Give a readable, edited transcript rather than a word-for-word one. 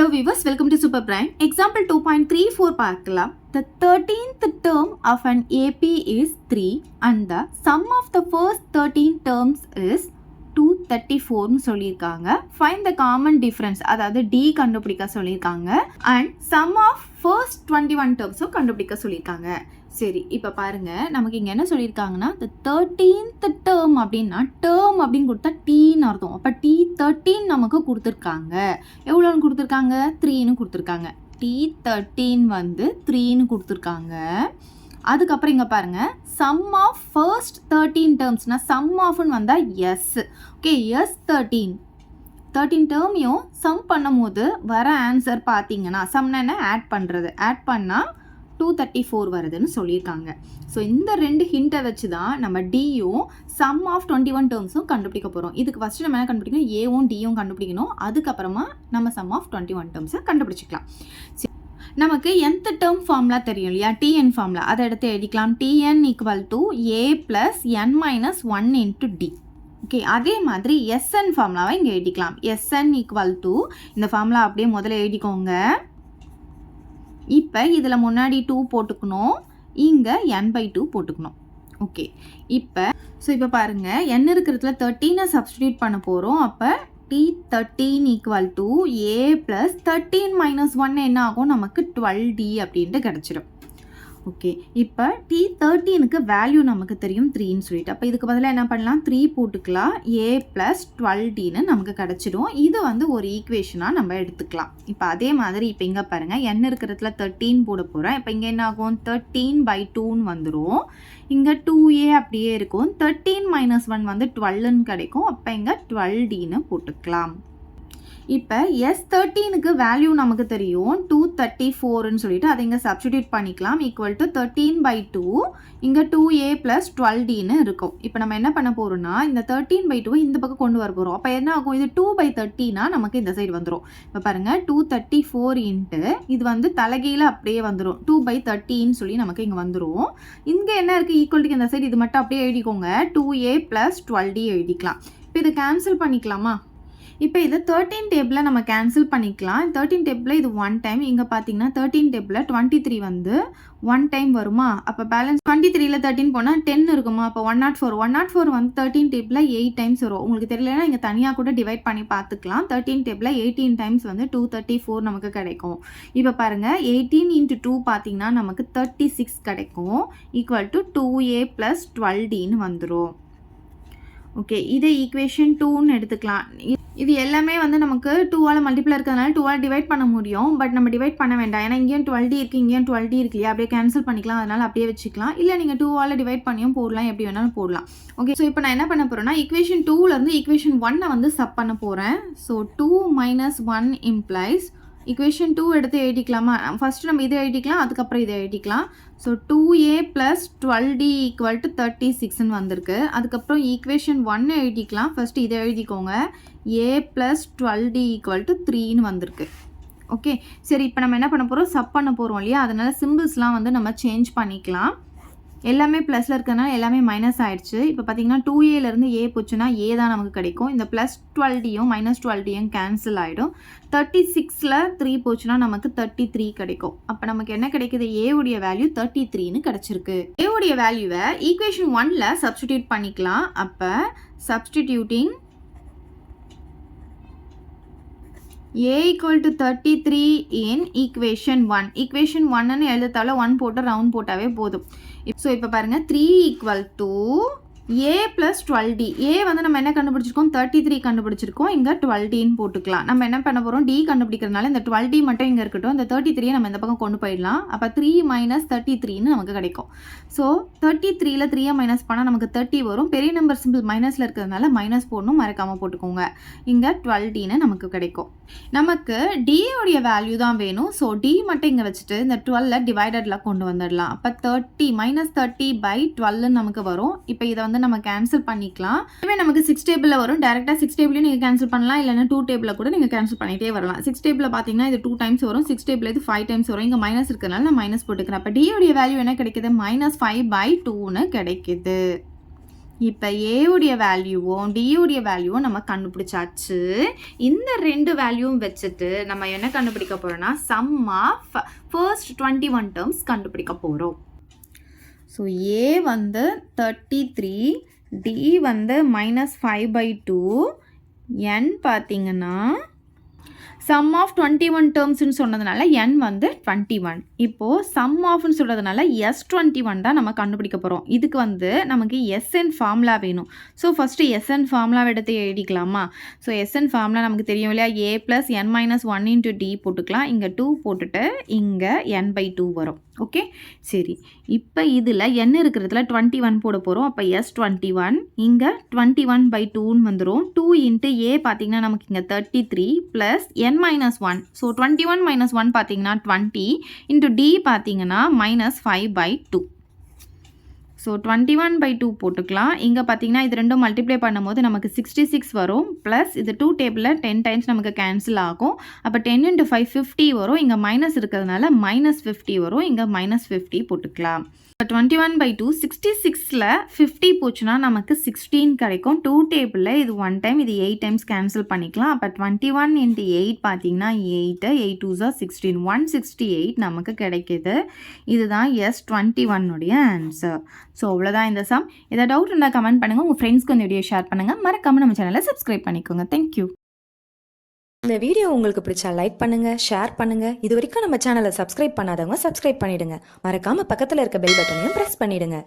Hello viewers, welcome to Super Prime. Example 2.34 பார்க்கலாம். The 13th term of an AP is 3 and the sum of the first 13 terms is 234 சொல்லியிருக்காங்க. Find the common difference, அதாவது D கண்டுபிடிக்க சொல்லியிருக்காங்க. And sum of first 21 terms கண்டுபிடிக்க சொல்லியிருக்காங்க. சரி, இப்போ பாருங்க, நமக்கு இங்கே என்ன சொல்லியிருக்காங்கன்னா the 13th term அப்படின்னா term அப்படின்னு கொடுத்தா டீன்னு அர்த்தம். அப்போ T13 நமக்கு கொடுத்துருக்காங்க. எவ்வளோன்னு கொடுத்துருக்காங்க? 3ன்னு கொடுத்துருக்காங்க. T13 வந்து 3ன்னு கொடுத்துருக்காங்க. அதுக்கப்புறம் இங்கே பாருங்க, சம் ஆஃப் ஃபர்ஸ்ட் 13 டேர்ம்ஸ்னா சம் ஆஃப்னு வந்தால் எஸ். ஓகே, எஸ் 13 டேர்மையும் சம் பண்ணும்போது வர ஆன்சர் பார்த்தீங்கன்னா, சம்னா என்ன? ஆட் பண்ணுறது. ஆட் பண்ணால் 234 வருதுன்னு சொல்லியிருக்காங்க. ஸோ இந்த ரெண்டு ஹிண்ட்டை வச்சு தான் நம்ம டியும் சம் ஆஃப் 21 டேர்ம்ஸும் கண்டுபிடிக்க போகிறோம். இதுக்கு ஃபஸ்ட்டு நம்ம என்ன கண்டுபிடிக்கணும்? ஏவும் டியும் கண்டுபிடிக்கணும். அதுக்கப்புறமா நம்ம சம் ஆஃப் 21 டேர்ம்ஸை கண்டுபிடிச்சிக்கலாம். நமக்கு nth டேர்ம் ஃபார்முலா தெரியும் இல்லையா? டிஎன் ஃபார்முலா, அதை எடுத்து எழுதிக்கலாம். T n equal to a plus n minus 1 into d. Okay, அதே மாதிரி எஸ்என் ஃபார்முலாவை இங்கே எழுதிக்கலாம். எஸ்என் ஈக்குவல் டு, இந்த ஃபார்முலா அப்படியே முதல்ல எழுதிக்கோங்க. இப்போ இதில் முன்னாடி 2 போட்டுக்கணும், இங்கே n/2 போட்டுக்கணும். ஓகே, இப்போ பாருங்கள், n இருக்கிறதுல 13 சப்ஸ்டிடியூட் பண்ண போகிறோம். அப்போ T13 equal to a plus 13 minus 1 என்ன ஆகும்? நமக்கு 12D அப்படின்ட்டு கிடச்சிடும். ஓகே, இப்போ T13க்கு வேல்யூ நமக்கு தெரியும் 3ன்னு சொல்லிட்டு, அப்போ இதுக்கு பதிலாக என்ன பண்ணலாம்? 3 போட்டுக்கலாம். ஏ ப்ளஸ் 12Dன்னு நமக்கு கிடச்சிடும். இது வந்து ஒரு ஈக்குவேஷனாக நம்ம எடுத்துக்கலாம். இப்போ அதே மாதிரி இப்போ இங்கே பாருங்கள், n இருக்கிறதுல 13 போட போகிறேன். இப்போ இங்கே என்ன ஆகும்? 13/2ன்னு வந்துடும். இங்கே 2a அப்படியே இருக்கும். 13 மைனஸ் 1 வந்து 12ன்னு கிடைக்கும். அப்போ இங்கே 12Dன்னு போட்டுக்கலாம். இப்போ S13க்கு வேல்யூ நமக்கு தெரியும் 234ன்னு சொல்லிட்டு, அதை இங்கே சப்ஸ்டிடியூட் பண்ணிக்கலாம். ஈக்குவல் டு 13/2, இங்கே 2a ப்ளஸ் 12Dன்னு இருக்கும். இப்போ நம்ம என்ன பண்ண போகிறோம்னா, இந்த 13/2 இந்த பக்கம் கொண்டு வர போகிறோம். அப்போ என்ன ஆகும்? இது 2/30னா நமக்கு இந்த சைடு வந்துடும். இப்போ பாருங்கள், 234 இன்ட்டு இது வந்து தலைகீழ அப்படியே வந்துடும். 2/30ன்னு சொல்லி நமக்கு இங்கே வந்துடும். இங்கே என்ன இருக்குது? ஈக்குவல்ட்டுக்கு இந்த சைடு இது மட்டும் அப்படியே எழுதிக்கோங்க. 2a ப்ளஸ் 12D எழுதிக்கலாம். இப்போ இதை கேன்சல் பண்ணிக்கலாமா? இப்போ இது 13 டேபிளில் நம்ம கேன்சல் பண்ணிக்கலாம். 13 டேபிளில் இது 1 டைம். இங்கே பார்த்தீங்கன்னா 13 டேபிளில் 23 வந்து 1 டைம் வருமா? அப்போ பேலன்ஸ் 23ல் 13 போனால் 10 இருக்குமா? அப்போ 104 வந்து 13 டேபிளில் 8 டைம்ஸ் வரும். உங்களுக்கு தெரியலன்னா இங்கே தனியாக கூட டிவைட் பண்ணி பார்த்துக்கலாம். 13 டேபிளில் 18 டைம்ஸ் வந்து 234 நமக்கு கிடைக்கும். இப்போ பாருங்கள், 18 இன்ட்டு 2 பார்த்தீங்கன்னா நமக்கு 36 கிடைக்கும். ஈக்குவல் டு 2a ப்ளஸ் 12Dன்னு வந்துடும். ஓகே, இதை ஈக்குவேஷன் 2ன்னு எடுத்துக்கலாம். இது எல்லாமே வந்து நமக்கு 2ஆல் மல்டிப்ளை இருக்கிறதுனால 2ஆல் டிவைட் பண்ண முடியும். பட் நம்ம டிவைட் பண்ண வேண்டாம். ஏன்னா இங்கேயும் 12D இருக்குது, இங்கேயும் 12D இருக்கு இல்லையா? அப்படியே கேன்சல் பண்ணிக்கலாம். அதனால் அப்படியே வச்சுக்கலாம். இல்லை நீங்கள் 2ஆல் டிவைட் பண்ணியும் போடலாம், எப்படி வேணாலும் போடலாம். ஓகே, ஸோ இப்போ நான் என்ன பண்ண போகிறேன்னா, ஈக்குவேஷன் 2லேருந்து ஈக்குவேஷன் 1 வந்து சப் பண்ண போகிறேன். ஸோ 2 மைனஸ் 1 இம்ப்ளைஸ் ஈக்குவேஷன் 2 எடுத்து எழுதிக்கலாமா? ஃபஸ்ட்டு நம்ம இதை எழுதிக்கலாம், அதுக்கப்புறம் இதை எழுதிக்கலாம். So 2a plus 12D equal to 36ன்னு வந்திருக்கு. அதுக்கப்புறம் ஈக்குவேஷன் 1 எழுதிக்கலாம். ஃபஸ்ட்டு இதை எழுதிக்கோங்க. a plus 12D equal to 3ன்னு வந்திருக்கு. ஓகே, சரி, இப்போ நம்ம என்ன பண்ண போகிறோம்? சப் பண்ண போகிறோம் இல்லையா? அதனால் சிம்பிள்ஸ்லாம் வந்து நம்ம சேஞ்ச் பண்ணிக்கலாம். எல்லாமே ப்ளஸில் இருக்கிறதுனால எல்லாமே மைனஸ் ஆகிடுச்சு. இப்போ பார்த்தீங்கன்னா 2aலேருந்து a போச்சுன்னா a தான் நமக்கு கிடைக்கும். இந்த ப்ளஸ் 12Dயும் மைனஸ் 12Dயும் கேன்சல் ஆகிடும். 36ல் 3 போச்சுன்னா நமக்கு 33 கிடைக்கும். அப்போ நமக்கு என்ன கிடைக்குது? ஏவுடைய வேல்யூ 33ன்னு கிடச்சிருக்கு. ஏவுடைய வேல்யூவை ஈக்குவேஷன் 1ல் சப்ஸ்டிடியூட் பண்ணிக்கலாம். அப்போ substituting a equal to 33 in equation 1. ஈக்குவேஷன் 1ன்னு எழுதத்தால 1 போட்டு ரவுண்ட் போட்டாவே போதும். ஸோ இப்போ பாருங்கள், 3 equal to a plus 12D. a வந்து நம்ம என்ன கண்டுபிடிச்சிருக்கோம்? 33 கண்டுபிடிச்சிருக்கோம். இங்கே 12Dன்னு போட்டுக்கலாம். நம்ம என்ன பண்ண போகிறோம்? D கண்டுபிடிக்கிறதுனால இந்த 12D மட்டும் இங்கே இருக்கட்டும். இந்த 33 நம்ம இந்த பக்கம் கொண்டு போயிடலாம். அப்போ 3 மைனஸ் 33ன்னு நமக்கு கிடைக்கும். ஸோ 33ல் 3 மைனஸ் பண்ணால் நமக்கு 30 வரும். பெரிய நம்பர் சிம்பிள் மைனஸில் இருக்கிறதுனால மைனஸ் போடணும், மறக்காமல் போட்டுக்கோங்க. இங்கே 12Dன்னு நமக்கு கிடைக்கும். நமக்கு D உடைய வேல்யூ தான் வேணும். ஸோ D மட்டும் இங்கே வச்சுட்டு இந்த 12 டிவைடடில் கொண்டு வந்துடலாம். அப்போ 30 மைனஸ் 30/12 நமக்கு வரும். இப்போ இதை வந்து நம்ம கேன்சல் பண்ணிக்கலாம். இதுவே நமக்கு 6 டேபிளில் வரும். டேரெக்டாக 6 டேபிளையும் நீங்கள் கேன்சல் பண்ணலாம், இல்லைன்னா 2 டேபிளில் கூட நீங்கள் கேன்சல் பண்ணிகிட்டே வரலாம். 6 டேபிளில் பார்த்தீங்கன்னா இது 2 டைம்ஸ் வரும். 6 டேபிளில் இது 5 டைம்ஸ் வரும். இங்கே மைனஸ் இருக்கிறதுனால நான் மைனஸ் போட்டுக்கிறேன். அப்போ D உடைய வேல்யூ என்ன கிடைக்குது? -5/2ன்னு கிடைக்குது. இப்போ ஏவுடைய வேல்யூவும் டியுடைய வேல்யூவும் நம்ம கண்டுபிடிச்சாச்சு. இந்த 2 வேல்யூவும் வச்சுட்டு நம்ம என்ன கண்டுபிடிக்க போகிறோம்னா சம் ஆஃப் ஃபர்ஸ்ட் 21 டேர்ம்ஸ் கண்டுபிடிக்க போகிறோம். ஸோ ஏ வந்து 33, டி வந்து -5/2, என் பார்த்தீங்கன்னா சம் ஆஃப் 21 டேர்ம்ஸ்னு சொன்னதுனால n வந்து 21. இப்போது சம் ஆஃப்னு சொல்கிறதுனால S21 தான் நம்ம கண்டுபிடிக்க போகிறோம். இதுக்கு வந்து நமக்கு எஸ்என் ஃபார்முலா வேணும். ஸோ ஃபஸ்ட்டு எஸ்என் ஃபார்முலாவை எடுத்து எழுதிக்கலாமா? ஸோ எஸ்என் ஃபார்முலா நமக்கு தெரியும் இல்லையா? a + n-1 × d போட்டுக்கலாம். இங்கே 2 போட்டுட்டு இங்கே n/2 வரும். ஓகே, சரி. இப்போ இதில் n இருக்கிறதுல 21 போட போகிறோம். அப்போ S21 இங்கே 21/2ன்னு வந்துடும். 2 × a பார்த்தீங்கன்னா நமக்கு இங்கே 33 + n-1. ஸோ 21 - 1 பார்த்தீங்கன்னா 20 × d பார்த்தீங்கன்னா -5/2. ஸோ 21/2 போட்டுக்கலாம். இங்கே பார்த்தீங்கன்னா இது ரெண்டும் மல்டிப்ளை பண்ணும்போது நமக்கு 66 வரும். ப்ளஸ் இது 2 டேபிளில் 10 டைம்ஸ் நமக்கு கேன்சல் ஆகும். அப்போ 10 × 5 50 வரும். இங்கே மைனஸ் இருக்கிறதுனால -50 வரும். இங்கே -50 போட்டுக்கலாம். இப்போ 21/2 66ல் 50 போச்சுன்னா நமக்கு 16 கிடைக்கும். 2 டேபிளில் இது 1 டைம், இது 8 டைம்ஸ் கேன்சல் பண்ணிக்கலாம். அப்போ 21 × 8 பார்த்தீங்கன்னா 8 2s are 16, 168 நமக்கு கிடைக்கிது. இதுதான் S21 ஆன்சர். ஸோ அவ்வளோதான் இந்த சம். ஏதாவது டவுட் இருந்தால் கமெண்ட் பண்ணுங்கள். உங்கள் ஃப்ரெண்ட்ஸ்க்கு இந்த வீடியோ ஷேர் பண்ணுங்கள். மறக்காமல் நம்ம சேனலை சப்ஸ்கிரைப் பண்ணிக்கோங்க. தேங்க்யூ. இந்த வீடியோ உங்களுக்கு பிடிச்சா லைக் பண்ணுங்க, ஷேர் பண்ணுங்க. இது வரைக்கும் நம்ம சேனலை சப்ஸ்கிரைப் பண்ணாதவங்க சப்ஸ்கிரைப் பண்ணிடுங்க. மறக்காம பக்கத்துல இருக்க பெல் பட்டனையும் பிரஸ் பண்ணிடுங்க.